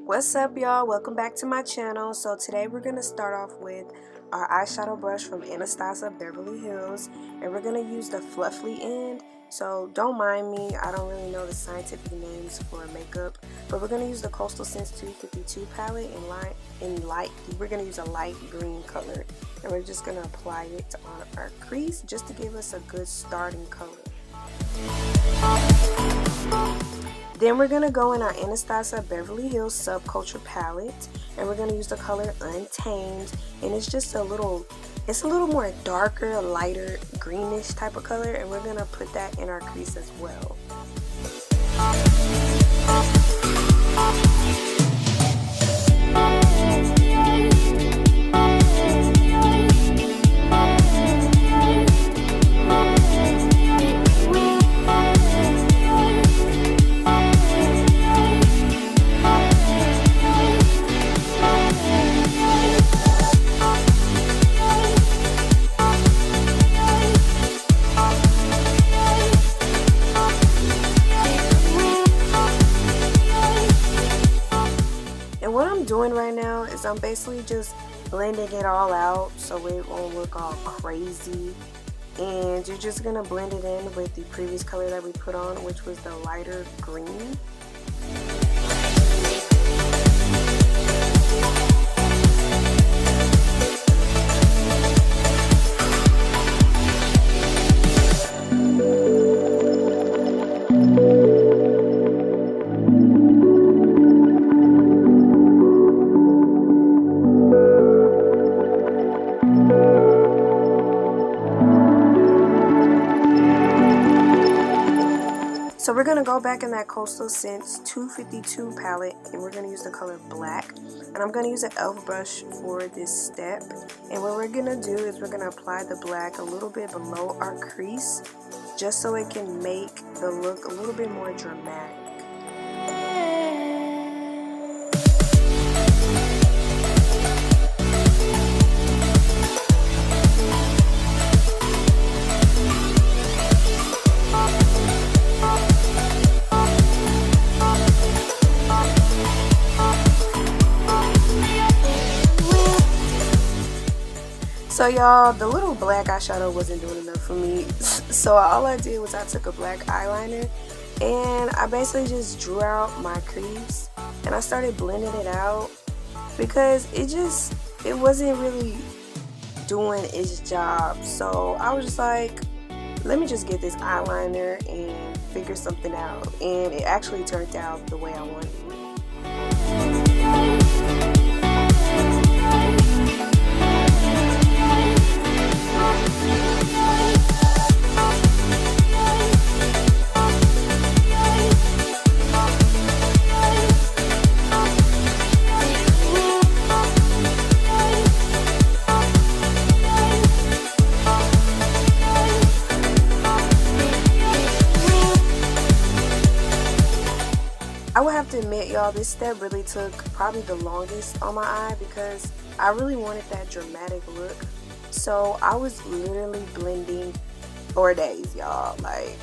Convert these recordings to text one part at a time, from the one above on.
What's up, y'all? Welcome back to my channel. So today we're going to start off with our eyeshadow brush from Anastasia Beverly Hills, and we're going to use the fluffy end. So don't mind me, I don't really know the scientific names for makeup, but we're going to use the Coastal Scents 252 palette we're going to use a light green color, and we're just going to apply it on our crease just to give us a good starting color. Then we're going to go in our Anastasia Beverly Hills Subculture palette, and we're going to use the color Untamed, and it's just a little more darker, lighter, greenish type of color, and we're going to put that in our crease as well. Doing right now is I'm basically just blending it all out so it won't look all crazy, and you're just gonna blend it in with the previous color that we put on, which was the lighter green. So we're going to go back in that Coastal Scents 252 palette, and we're going to use the color Black. And I'm going to use an e.l.f. brush for this step. And what we're going to do is we're going to apply the black a little bit below our crease, just so it can make the look a little bit more dramatic. So y'all, the little black eyeshadow wasn't doing enough for me, so all I did was I took a black eyeliner and I basically just drew out my crease and I started blending it out because it wasn't really doing its job. So I was just like, let me just get this eyeliner and figure something out, and it actually turned out the way I wanted it. I would have to admit, y'all, this step really took probably the longest on my eye because I really wanted that dramatic look. So I was literally blending for days, y'all. Like,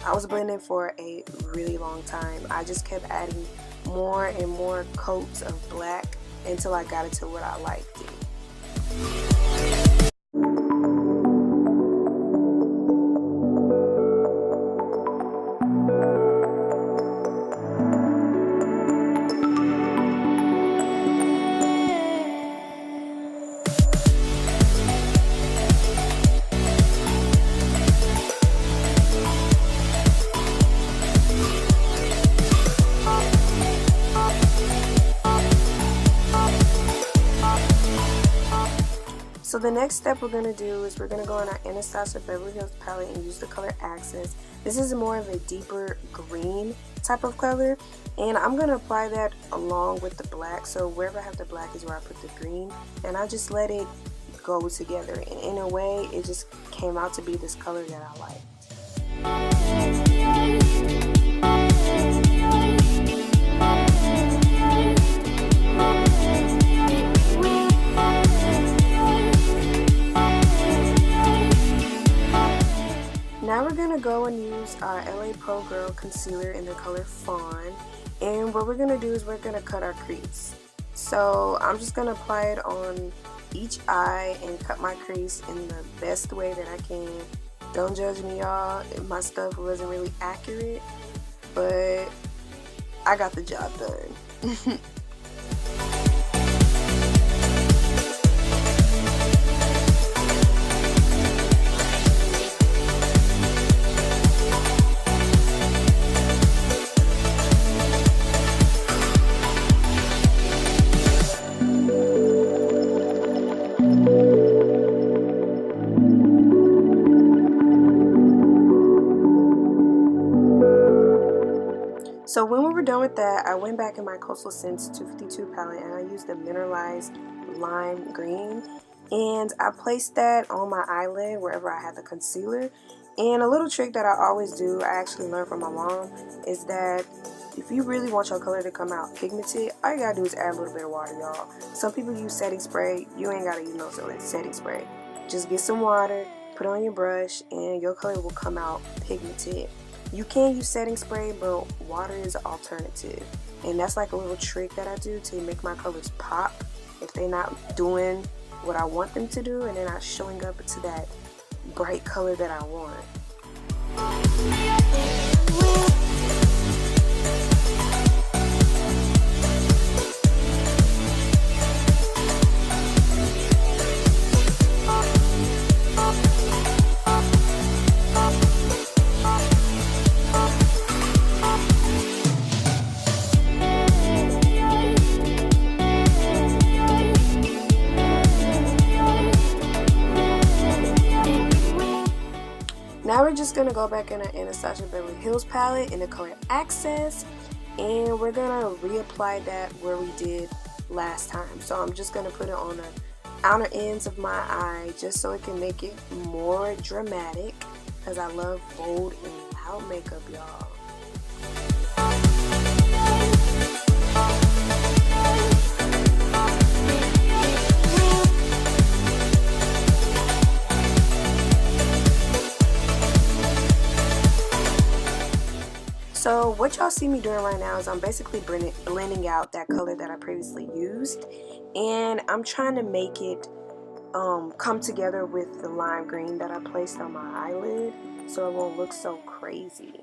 I was blending for a really long time. I just kept adding more and more coats of black until I got it to what I liked it. So the next step we're going to do is we're going to go on our Anastasia Beverly Hills palette and use the color Access. This is more of a deeper green type of color, and I'm going to apply that along with the black. So wherever I have the black is where I put the green, and I just let it go together, and in a way it just came out to be this color that I like. Now we're going to go and use our LA Pro Girl concealer in the color Fawn. And what we're going to do is we're going to cut our crease. So I'm just going to apply it on each eye and cut my crease in the best way that I can. Don't judge me, y'all. My stuff wasn't really accurate, but I got the job done. So when we were done with that, I went back in my Coastal Scents 252 palette and I used the mineralized lime green, and I placed that on my eyelid wherever I had the concealer. And a little trick that I always do, I actually learned from my mom, is that if you really want your color to come out pigmented, all you gotta do is add a little bit of water, y'all. Some people use setting spray. You ain't gotta use no setting spray. Just get some water, put it on your brush, and your color will come out pigmented. You can use setting spray, but water is an alternative. And that's like a little trick that I do to make my colors pop if they're not doing what I want them to do and they're not showing up to that bright color that I want. Now we're just going to go back in our Anastasia Beverly Hills palette in the color Access, and we're going to reapply that where we did last time. So I'm just going to put it on the outer ends of my eye just so it can make it more dramatic, because I love bold and loud makeup, y'all. So what y'all see me doing right now is I'm basically blending out that color that I previously used, and I'm trying to make it come together with the lime green that I placed on my eyelid so it won't look so crazy.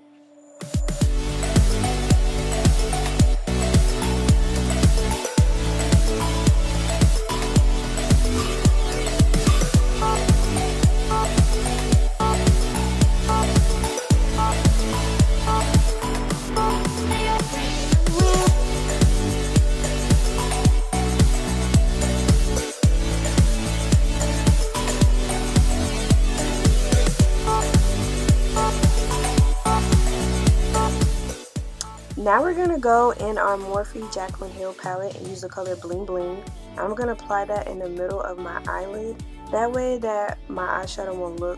Now we're going to go in our Morphe Jaclyn Hill palette and use the color Bling Bling. I'm going to apply that in the middle of my eyelid. That way that my eyeshadow won't look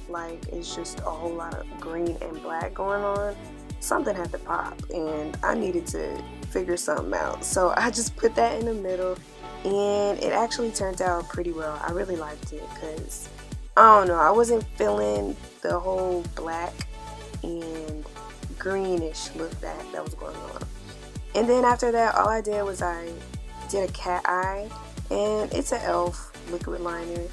like it's just a whole lot of green and black going on. Something had to pop and I needed to figure something out. So I just put that in the middle and it actually turned out pretty well. I really liked it because, I don't know, I wasn't feeling the whole black and greenish look that was going on. And then after that, all I did was I did a cat eye, and it's an e.l.f. liquid liner.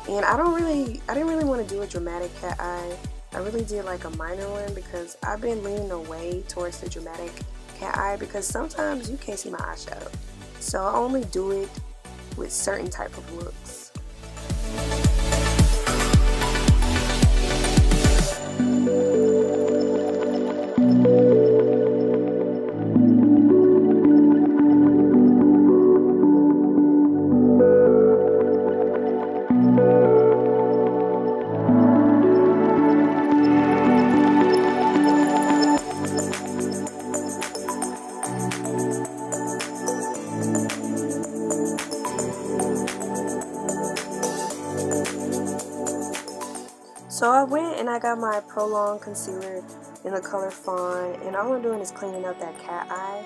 And I didn't really want to do a dramatic cat eye. I really did like a minor one because I've been leaning away towards the dramatic cat eye because sometimes you can't see my eyeshadow. So I only do it with certain type of looks. So I went and I got my Prolong concealer in the color Fawn, and all I'm doing is cleaning up that cat eye.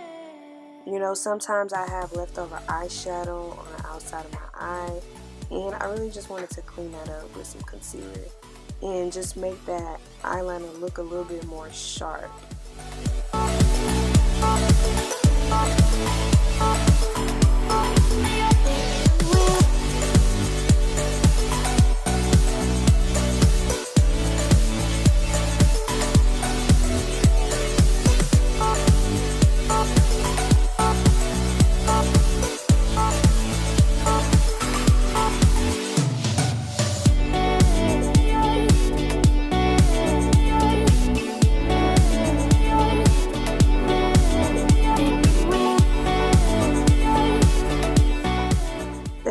You know, sometimes I have leftover eyeshadow on the outside of my eye, and I really just wanted to clean that up with some concealer and just make that eyeliner look a little bit more sharp.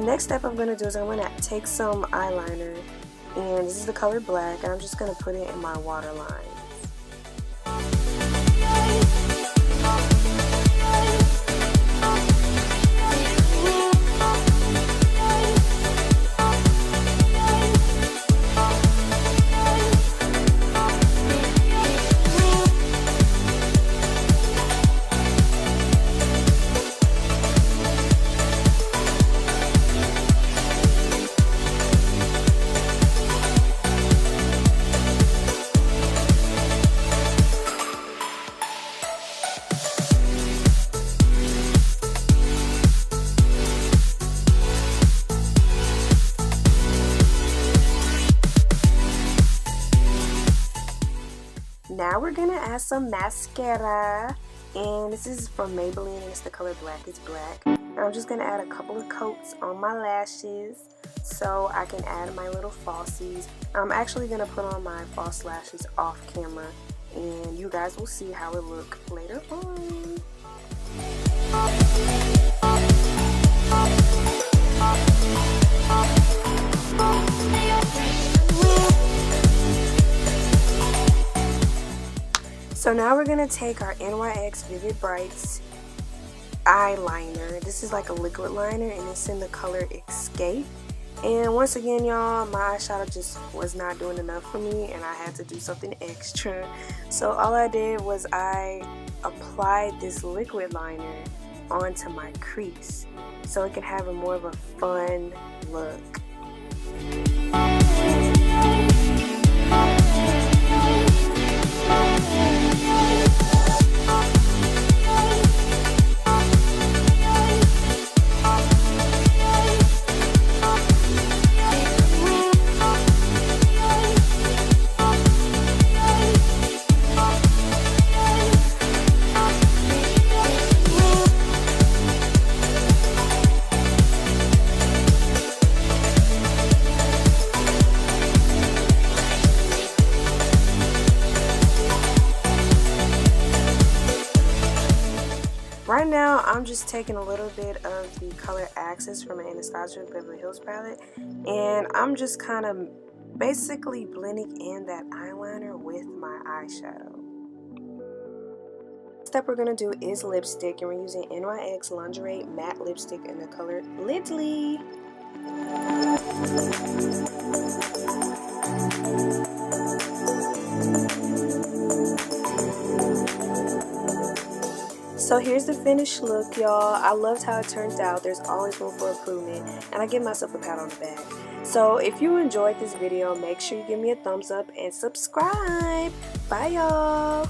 next step I'm going to do is I'm going to take some eyeliner, and this is the color black, and I'm just going to put it in my waterline. Now we're gonna add some mascara, and this is from Maybelline, and it's the color Blackest. And I'm just gonna add a couple of coats on my lashes so I can add my little falsies. I'm actually gonna put on my false lashes off camera, and you guys will see how it look later on. So now we're going to take our NYX Vivid Brights eyeliner. This is like a liquid liner, and it's in the color Escape. And once again, y'all, my eyeshadow just was not doing enough for me, and I had to do something extra. So all I did was I applied this liquid liner onto my crease so it could have a more of a fun look. Right now, I'm just taking a little bit of the color Access from an Anastasia Beverly Hills palette, and I'm just kind of basically blending in that eyeliner with my eyeshadow. Next step we're going to do is lipstick, and we're using NYX Lingerie Matte Lipstick in the color Lilid. So here's the finished look, y'all. I loved how it turned out. There's always room for improvement, and I give myself a pat on the back. So if you enjoyed this video, make sure you give me a thumbs up and subscribe. Bye, y'all.